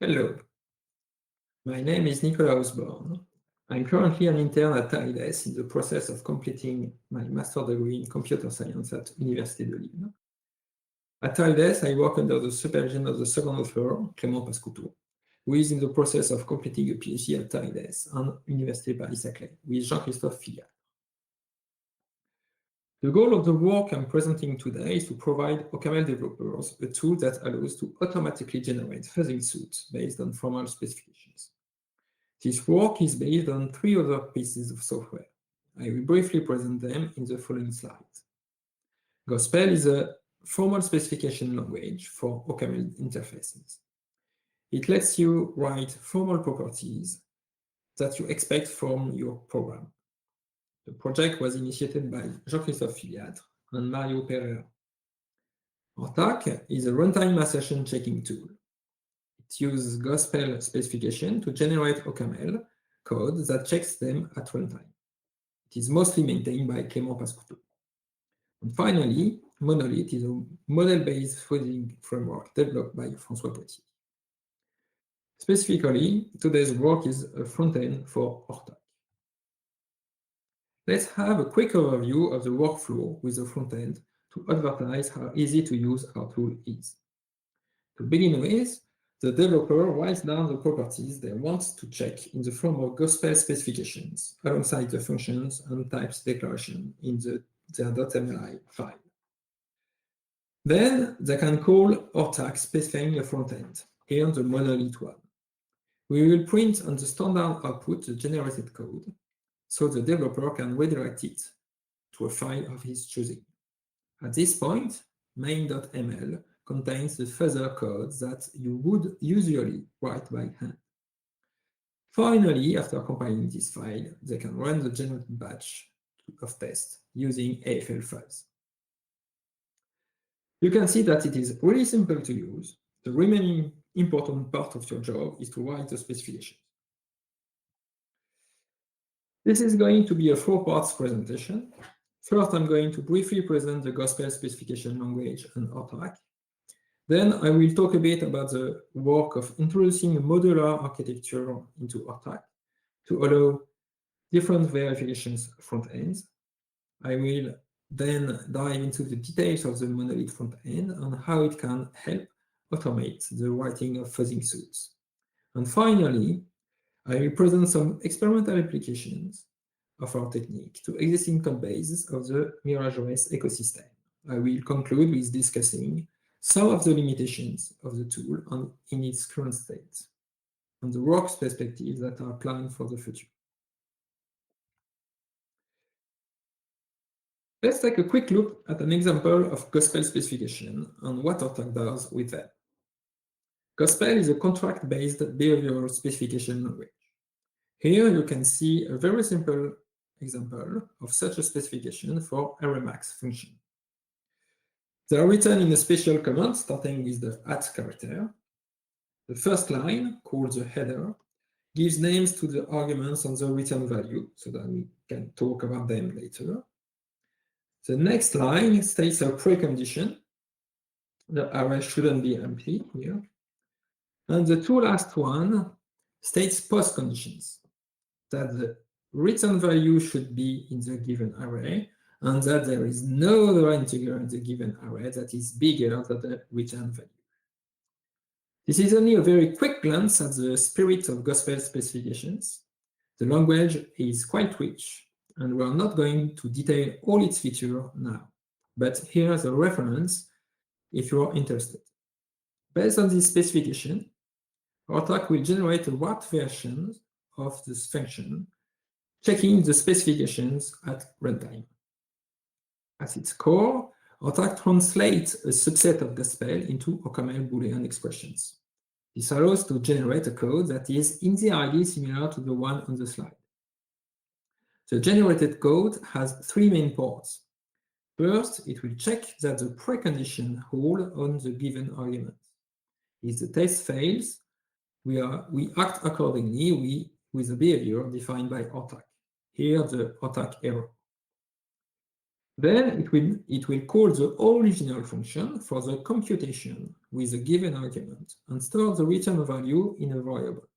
Hello, my name is Nicolas Osborne. I'm currently an intern at Tarides in the process of completing my master's degree in computer science at Université de Lille. At Tarides, I work under the supervision of the second author, Clément Pascouteau, who is in the process of completing a PhD at Tarides and Université Paris-Saclay with Jean-Christophe Filiat. The goal of the work I'm presenting today is to provide OCaml developers a tool that allows to automatically generate fuzzing suits based on formal specifications. This work is based on 3 other pieces of software. I will briefly present them in the following slides. Gospel is a formal specification language for OCaml interfaces. It lets you write formal properties that you expect from your program. The project was initiated by Jean-Christophe Filiat and Mario Pereira. ORTAC is a runtime assertion checking tool. It uses Gospel specification to generate OCaml code that checks them at runtime. It is mostly maintained by Clément Pascouteau. And finally, Monolith is a model-based fuzzing framework developed by François Potier. Specifically, today's work is a front-end for ORTAC. Let's have a quick overview of the workflow with the front-end to advertise how easy to use our tool is. To begin with, the developer writes down the properties they want to check in the form of Gospel specifications alongside the functions and types declaration in their .mli file. Then they can call ORTAC specifying a front-end, here the monolith one. We will print on the standard output the generated code, so the developer can redirect it to a file of his choosing. At this point, main.ml contains the further code that you would usually write by hand. Finally, after compiling this file, they can run the generated batch of tests using AFL fuzz. You can see that it is really simple to use. The remaining important part of your job is to write the specifications. This is going to be a 4-part presentation. First, I'm going to briefly present the Gospel specification language and ORTAC. Then I will talk a bit about the work of introducing a modular architecture into ORTAC to allow different verifications front ends. I will then dive into the details of the monolith front end and how it can help automate the writing of fuzzing suits. And finally, I will present some experimental applications of our technique to existing code bases of the MirageOS ecosystem. I will conclude with discussing some of the limitations of the tool in its current state and the work perspectives that are planned for the future. Let's take a quick look at an example of Gospel specification and what ORTAC does with them. Gospel is a contract-based behavioral specification language. Here you can see a very simple example of such a specification for arraymax function. They are written in a special command starting with the @character. The first line, called the header, gives names to the arguments on the return value so that we can talk about them later. The next line states a precondition. The array shouldn't be empty here. And the 2 last one states postconditions, that the return value should be in the given array and that there is no other integer in the given array that is bigger than the return value. This is only a very quick glance at the spirit of Gospel specifications. The language is quite rich, and we are not going to detail all its features now. But here's a reference if you are interested. Based on this specification, ORTAC will generate a wrapped version of this function, checking the specifications at runtime. At its core, ORTAC translates a subset of Gospel into OCaml Boolean expressions. This allows to generate a code that is in the ID similar to the one on the slide. The generated code has 3 main parts. First, it will check that the precondition hold on the given argument. If the test fails, we act accordingly with the behavior defined by ORTAC. Here, the ORTAC error. Then it will call the original function for the computation with a given argument and store the return value in a variable.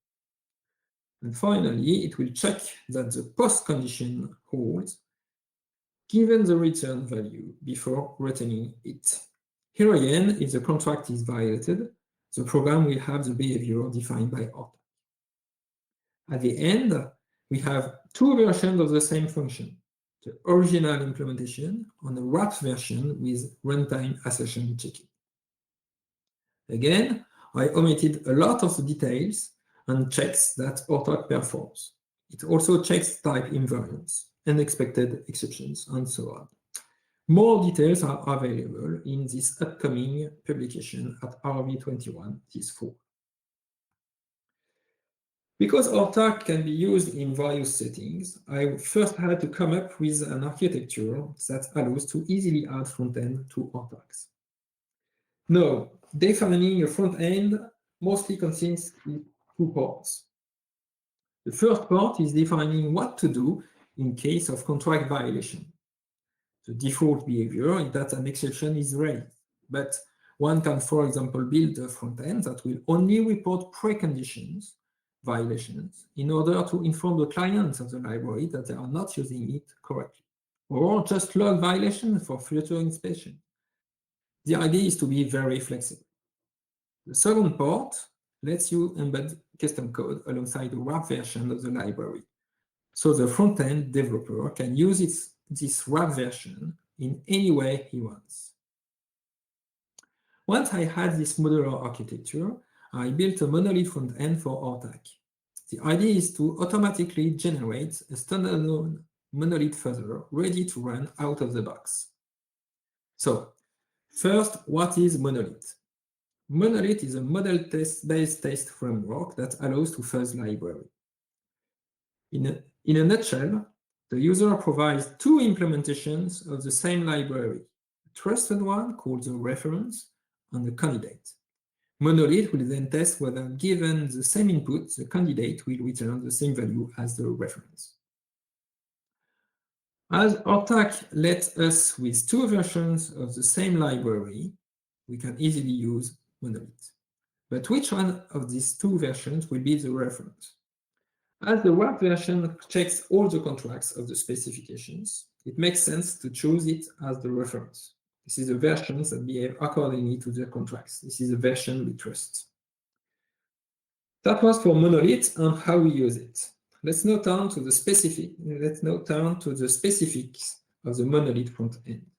And finally, it will check that the post condition holds given the return value before returning it. Here again, if the contract is violated, the program will have the behavior defined by author. At the end, we have two versions of the same function, the original implementation and a wrapped version with runtime assertion checking. Again, I omitted a lot of the details and checks that author performs. It also checks type invariants, unexpected exceptions, and so on. More details are available in this upcoming publication at RV21 this fall. Because ORTAG can be used in various settings, I first had to come up with an architecture that allows to easily add front-end to ORTAGs. Now, defining a front-end mostly consists of two parts. The first part is defining what to do in case of contract violation. The default behavior is that an exception is raised, but one can, for example, build a front-end that will only report preconditions violations in order to inform the clients of the library that they are not using it correctly, or just log violations for future inspection. The idea is to be very flexible. The second part lets you embed custom code alongside the wrap version of the library, so the front-end developer can use this wrap version in any way he wants. Once I had this modular architecture, I built a monolith front-end for ORTAG. The idea is to automatically generate a standalone monolith fuzzer ready to run out of the box. So, first, what is monolith? Monolith is a model-based test framework that allows to fuzz library. In a nutshell, the user provides two implementations of the same library, a trusted one called the reference and the candidate. Monolith will then test whether, given the same input, the candidate will return the same value as the reference. As ORTAG lets us with two versions of the same library, we can easily use monolith. But which one of these two versions will be the reference? As the wrap version checks all the contracts of the specifications, it makes sense to choose it as the reference. This is a version that behaves accordingly to the contracts. This is a version we trust. That was for monolith and how we use it. Let's now turn to the specifics of the monolith front end.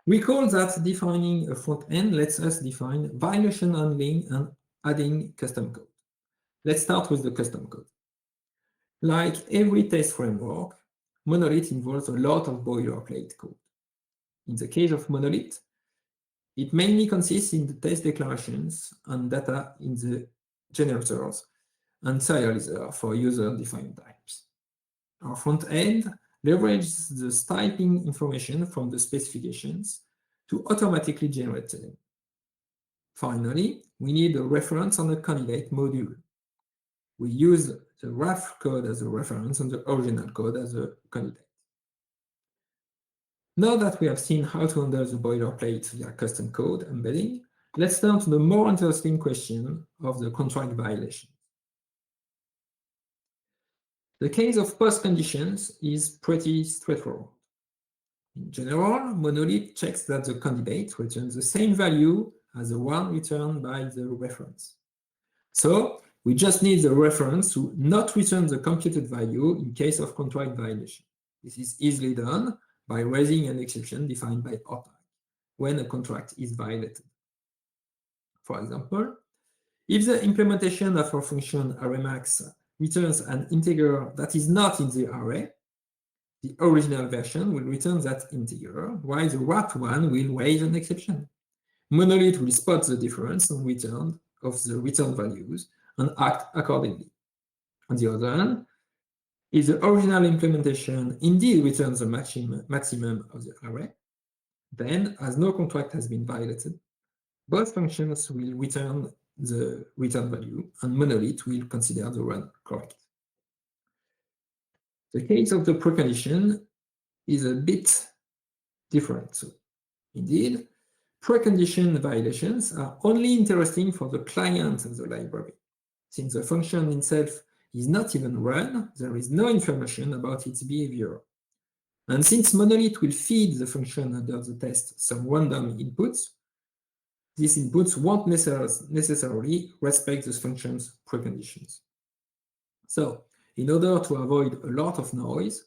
Recall that defining a front end lets us define violation handling and adding custom code. Let's start with the custom code. Like every test framework, monolith involves a lot of boilerplate code. In the case of monolith, it mainly consists in the test declarations and data in the generators and serializer for user-defined types. Our front end leverages the typing information from the specifications to automatically generate them. Finally, we need a reference and a candidate module. We use the wrap code as a reference and the original code as a candidate. Now that we have seen how to handle the boilerplate via custom code embedding, let's turn to the more interesting question of the contract violation. The case of post conditions is pretty straightforward. In general, monolith checks that the candidate returns the same value as the one returned by the reference. So we just need the reference to not return the computed value in case of contract violation. This is easily done by raising an exception defined by ORTAG when a contract is violated. For example, if the implementation of our function arrayMax returns an integer that is not in the array, the original version will return that integer, while the wrapped one will raise an exception. Monolith will spot the difference in return of the return values and act accordingly. On the other hand, if the original implementation indeed returns the maximum of the array, then, as no contract has been violated, both functions will return the return value, and monolith will consider the run correct. The case of the precondition is a bit different. So, indeed, precondition violations are only interesting for the client of the library. Since the function itself is not even run, there is no information about its behavior. And since monolith will feed the function under the test some random inputs, these inputs won't necessarily respect the function's preconditions. So, in order to avoid a lot of noise,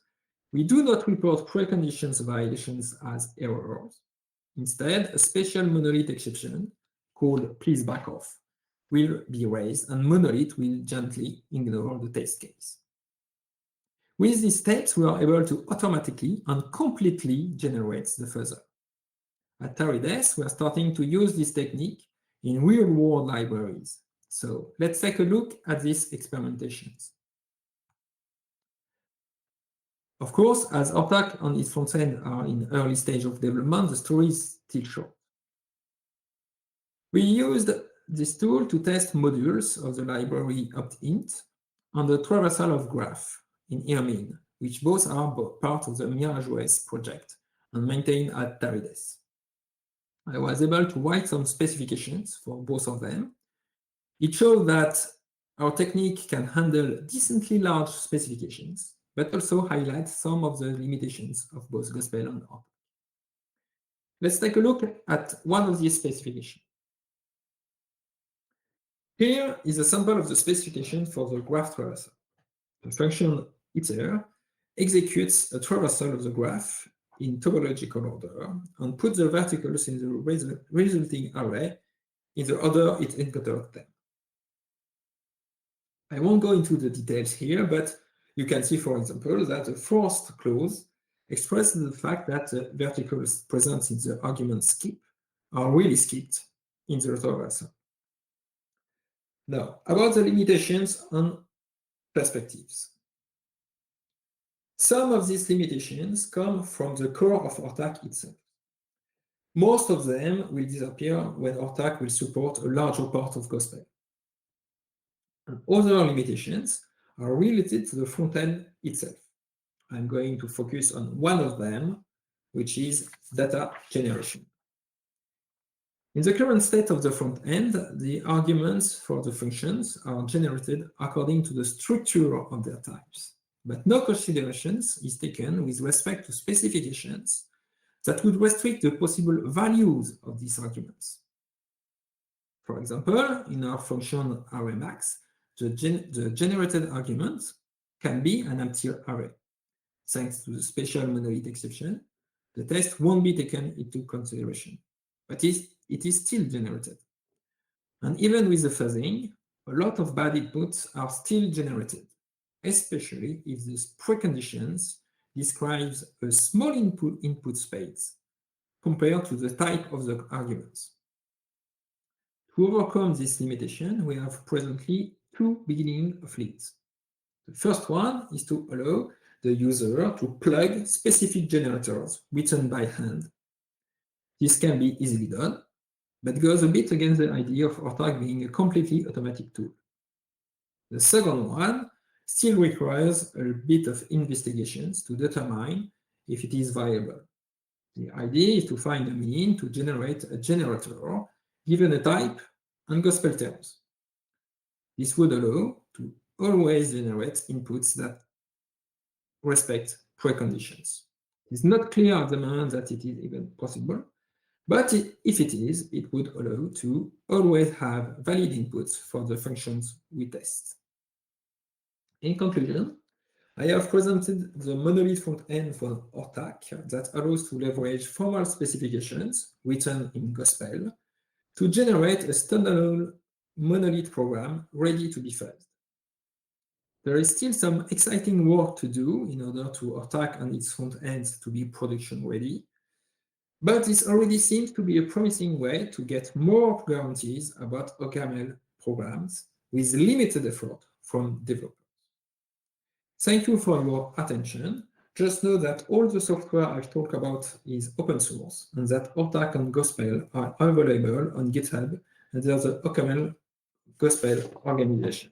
we do not report preconditions violations as errors. Instead, a special monolith exception called please back off will be raised, and monolith will gently ignore the test case. With these steps, we are able to automatically and completely generate the fuzzer. At Tarides, we are starting to use this technique in real-world libraries. So let's take a look at these experimentations. Of course, as ORTAC and its front end are in early stage of development, the story is still short. We used this tool to test modules of the library opt-int and the traversal of graph in Ermin, which both are part of the MirageOS project and maintained at Tarides. I was able to write some specifications for both of them. It showed that our technique can handle decently large specifications, but also highlight some of the limitations of both Gospel and ORTAC. Let's take a look at one of these specifications. Here is a sample of the specification for the graph traversal. The function iter executes a traversal of the graph in topological order and puts the verticals in the resulting array in the order it encountered them. I won't go into the details here, but you can see, for example, that the first clause expresses the fact that the verticals present in the argument skip are really skipped in the traversal. Now, about the limitations and perspectives. Some of these limitations come from the core of ORTAC itself. Most of them will disappear when ORTAC will support a larger part of Gospel. And other limitations are related to the front end itself. I'm going to focus on one of them, which is data generation. In the current state of the front end, the arguments for the functions are generated according to the structure of their types, but no considerations is taken with respect to specifications that would restrict the possible values of these arguments. For example, in our function arrayMax, the generated argument can be an empty array. Thanks to the special monolith exception, the test won't be taken into consideration, but it is still generated. And even with the fuzzing, a lot of bad inputs are still generated, especially if the preconditions describes a small input space compared to the type of the arguments. To overcome this limitation, we have presently two beginning of leads. The first one is to allow the user to plug specific generators written by hand. This can be easily done, but goes a bit against the idea of ORTAC being a completely automatic tool. The second one still requires a bit of investigations to determine if it is viable. The idea is to find a mean to generate a generator given a type and Gospel terms. This would allow to always generate inputs that respect preconditions. It's not clear at the moment that it is even possible, but if it is, it would allow to always have valid inputs for the functions we test. In conclusion, I have presented the monolith front end for ORTAC that allows to leverage formal specifications written in Gospel to generate a standalone monolith program ready to be fuzzed. There is still some exciting work to do in order to ORTAC and its front ends to be production ready, but this already seems to be a promising way to get more guarantees about OCaml programs with limited effort from developers. Thank you for your attention. Just know that all the software I've talked about is open source and that ORTAC and Gospel are available on GitHub under the OCaml Gospel organization.